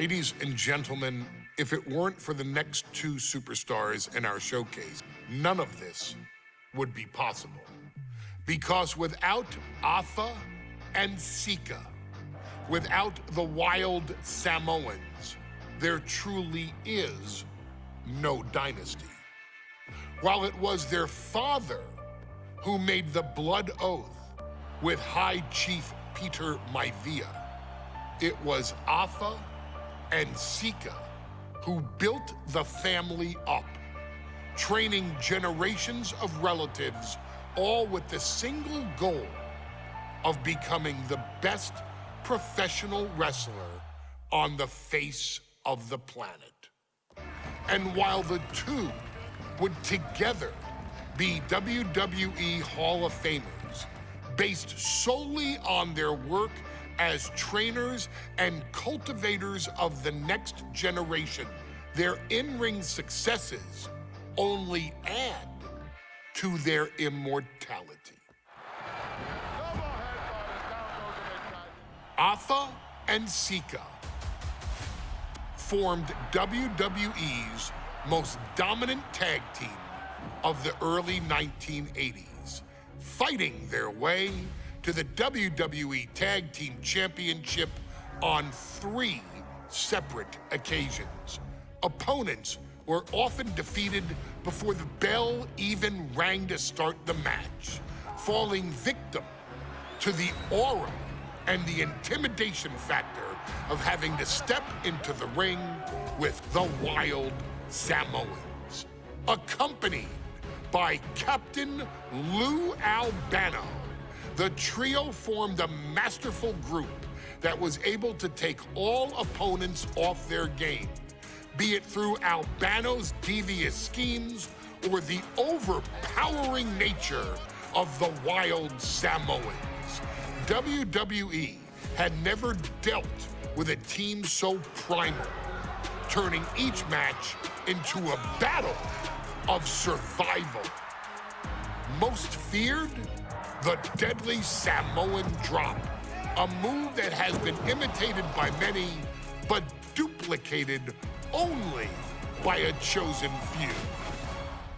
Ladies and gentlemen, if it weren't for the next two superstars in our showcase, none of this would be possible. Because without Afa and Sika, without the wild Samoans, there truly is no dynasty. While it was their father who made the blood oath with High Chief Peter Maivia, it was Afa and Sika who built the family up, training generations of relatives, all with the single goal of becoming the best professional wrestler on the face of the planet. And while the two would together be WWE Hall of Famers, based solely on their work as trainers and cultivators of the next generation, their in-ring successes only add to their immortality. Afa and Sika formed WWE's most dominant tag team of the early 1980s, fighting their way to the WWE Tag Team Championship on 3 separate occasions. Opponents were often defeated before the bell even rang to start the match, falling victim to the aura and the intimidation factor of having to step into the ring with the wild Samoans, accompanied by Captain Lou Albano. The trio formed a masterful group that was able to take all opponents off their game, be it through Albano's devious schemes or the overpowering nature of the wild Samoans. WWE had never dealt with a team so primal, turning each match into a battle of survival. Most feared, the deadly Samoan drop, a move that has been imitated by many, but duplicated only by a chosen few.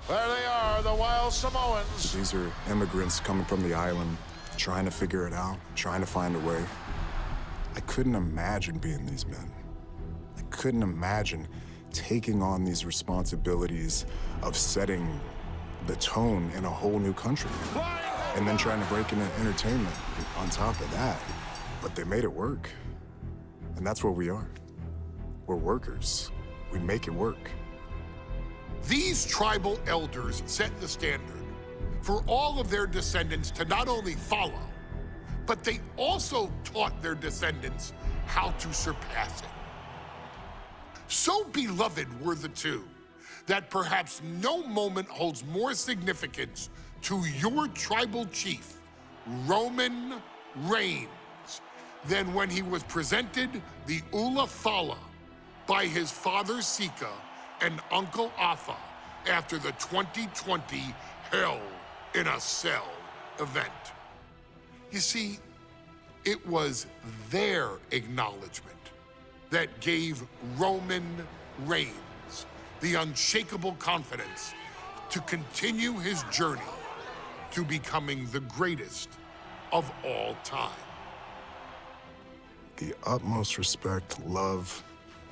There they are, the wild Samoans. These are immigrants coming from the island, trying to figure it out, trying to find a way. I couldn't imagine being these men. I couldn't imagine taking on these responsibilities of setting the tone in a whole new country. And then trying to break into entertainment on top of that. But they made it work. And that's what we are. We're workers. We make it work. These tribal elders set the standard for all of their descendants to not only follow, but they also taught their descendants how to surpass it. So beloved were the two that perhaps no moment holds more significance to your tribal chief, Roman Reigns, than when he was presented the Ula Fala by his father Sika and Uncle Afa after the 2020 Hell in a Cell event. You see, it was their acknowledgement that gave Roman Reigns the unshakable confidence to continue his journey to becoming the greatest of all time. The utmost respect, love,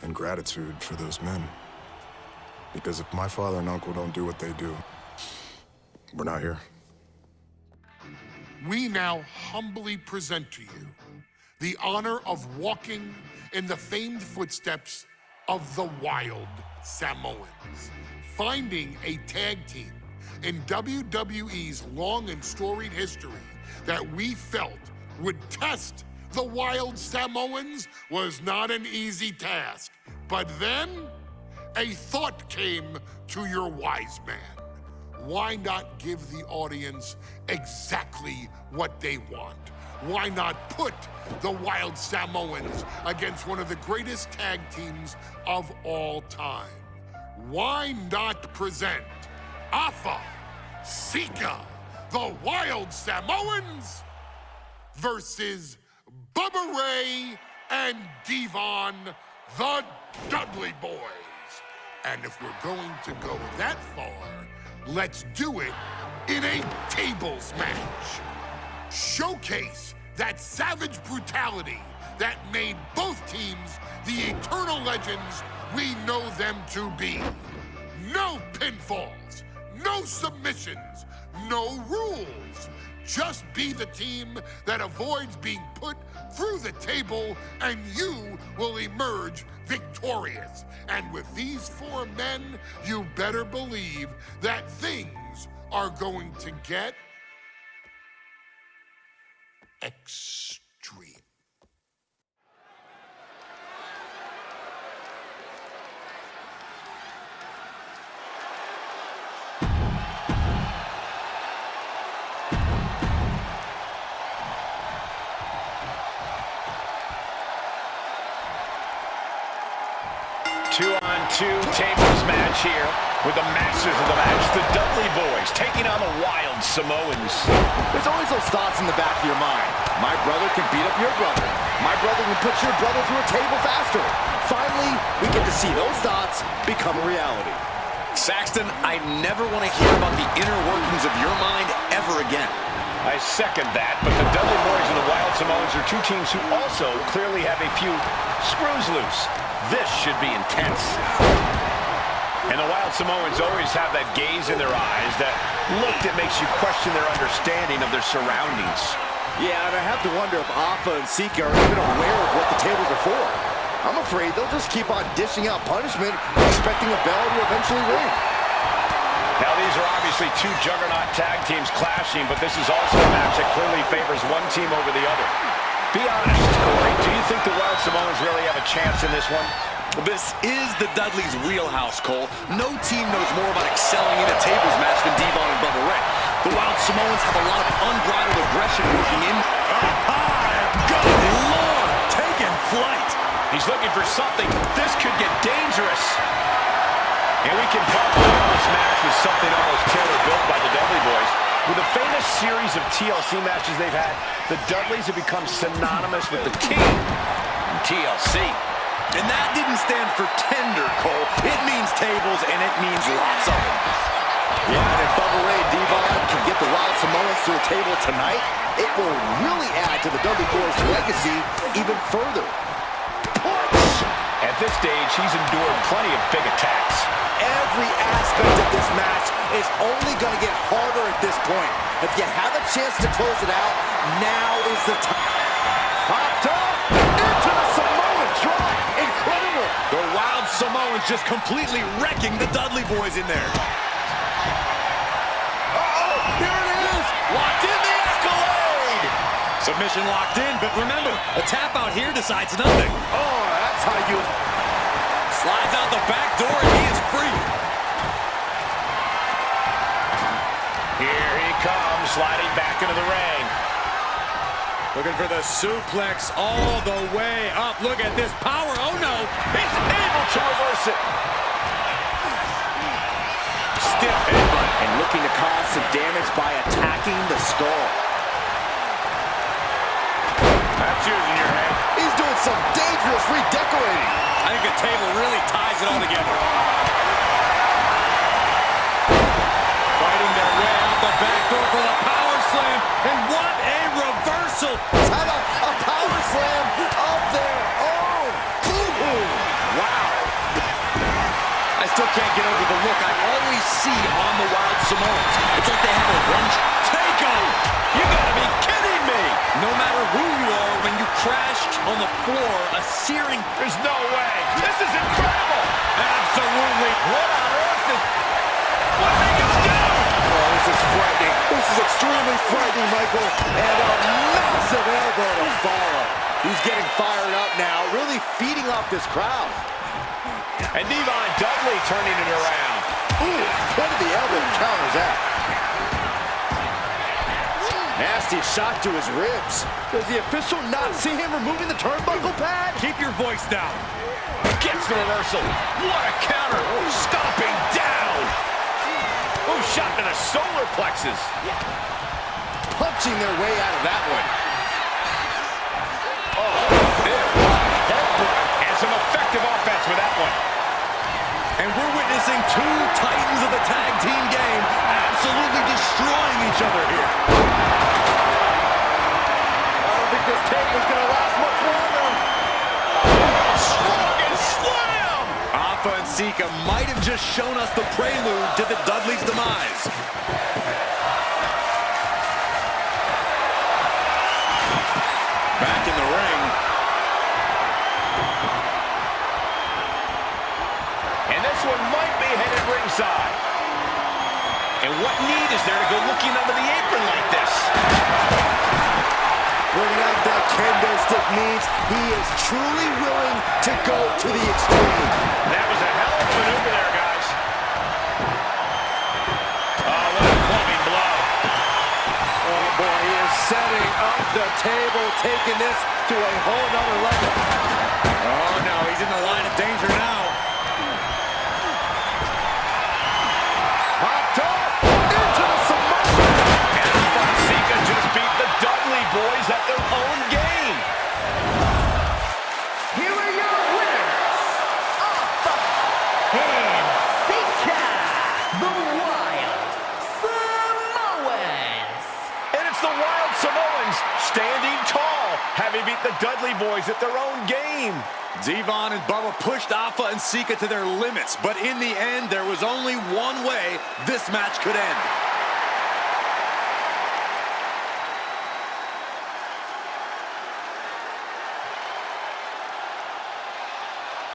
and gratitude for those men. Because if my father and uncle don't do what they do, we're not here. We now humbly present to you the honor of walking in the famed footsteps of the wild Samoans, finding a tag team in WWE's long and storied history that we felt would test the wild Samoans was not an easy task. But then a thought came to your wise man. Why not give the audience exactly what they want? Why not put the wild Samoans against one of the greatest tag teams of all time? Why not present Afa, Sika, the wild Samoans versus Bubba Ray and Devon the Dudley Boys. And if we're going to go that far, let's do it in a tables match. Showcase that savage brutality that made both teams the eternal legends we know them to be. No pinfalls, no submissions, no rules. Just be the team that avoids being put through the table, and you will emerge victorious. And with these 4 men, you better believe that things are going to get extreme. 2-on-2 tables match here with the masters of the match, the Dudley Boys, taking on the Wild Samoans. There's always those thoughts in the back of your mind. My brother can beat up your brother. My brother can put your brother through a table faster. Finally, we get to see those thoughts become a reality. Saxton, I never want to hear about the inner workings of your mind ever again. I second that, but the Dudley Boys and the Wild Samoans are 2 teams who also clearly have a few screws loose. This should be intense. And the Wild Samoans always have that gaze in their eyes, that look that makes you question their understanding of their surroundings. Yeah, and I have to wonder if Alpha and Sika are even aware of what the tables are for. I'm afraid they'll just keep on dishing out punishment, expecting a bell to eventually ring. Now, these are obviously 2 juggernaut tag teams clashing, but this is also a match that clearly favors one team over the other. Be honest, Corey, do you think the Wild Samoans really have a chance in this one? This is the Dudleys' wheelhouse, Cole. No team knows more about excelling in a tables match than Devon and Bubba Ray. The Wild Samoans have a lot of unbridled aggression working in. Up high! Good Lord! Taking flight! He's looking for something. This could get dangerous. And we can probably call this match with something almost tailor-built by the Dudley Boys. With a famous series of TLC matches they've had, the Dudleys have become synonymous with the king in TLC. And that didn't stand for tender, Cole. It means tables, and it means lots of them. Yeah, and if Bubba Ray and Devon can get the Wild Samoans to a table tonight, it will really add to the Dudley Boys' legacy even further. At this stage, he's endured plenty of big attacks. Every aspect of this match is only going to get harder at this point. If you have a chance to close it out, now is the time. Popped up into the Samoan drop. Incredible. The Wild Samoans just completely wrecking the Dudley Boys in there. Uh-oh, here it is. Locked in the Escalade. Submission locked in, but remember, a tap out here decides nothing. Oh, that's how you... Slides out the back door, and he is free. Here he comes, sliding back into the ring. Looking for the suplex all the way up. Look at this power. Oh, no. He's able to reverse it. Stiff headbutt and looking to cause some damage by attacking the skull. That's using your head. He's doing some dangerous redecorating. I think the table really ties it all together. Fighting their way out the back door for the power slam. And what a reversal. How about a power slam up there? Oh, boom. Wow. I still can't get over the look I always see on the Wild Samoans. It's like they have a lunge takeover. You gotta be kidding me. No matter who you are, when you crash on the floor, a searing... There's no way. This is incredible. Absolutely. What on earth is... What did he just do? Oh, this is frightening. This is extremely frightening, Michael. And a massive elbow to follow. He's getting fired up now, really feeding off this crowd. And Devon Dudley turning it around. Ooh, what did the elbow counters that? Nasty shot to his ribs. Does the official not see him removing the turnbuckle pad? Keep your voice down. Gets the reversal. What a counter. Stomping down. Oh, shot to the solar plexus. Punching their way out of that one. Oh, headbutt. And some effective And we're witnessing two titans of the tag team game absolutely destroying each other here. I don't think this table's going to last much longer. Strong and slam! Alpha and Sika might have just shown us the prelude to the Dudley's demise. Back in the ring. And this one might be headed ringside. And what need is there to go looking under the apron like this? Bringing out that kendo stick means he is truly willing to go to the extreme. That was a hell of a maneuver there, guys. Oh, what a clubbing blow. Oh boy, he is setting up the table, taking this to a whole nother level. Oh no, he's in the line of danger now. Hot top into the Samoan. Alpha and Sika just beat the Dudley boys at their own game. Here are your winners, Alpha and Sika, the Wild Samoans. And it's the Wild Samoans standing tall, having beat the Dudley boys at their own game. Devon and Bubba pushed Alpha and Sika to their limits, but in the end, there was only one way this match could end.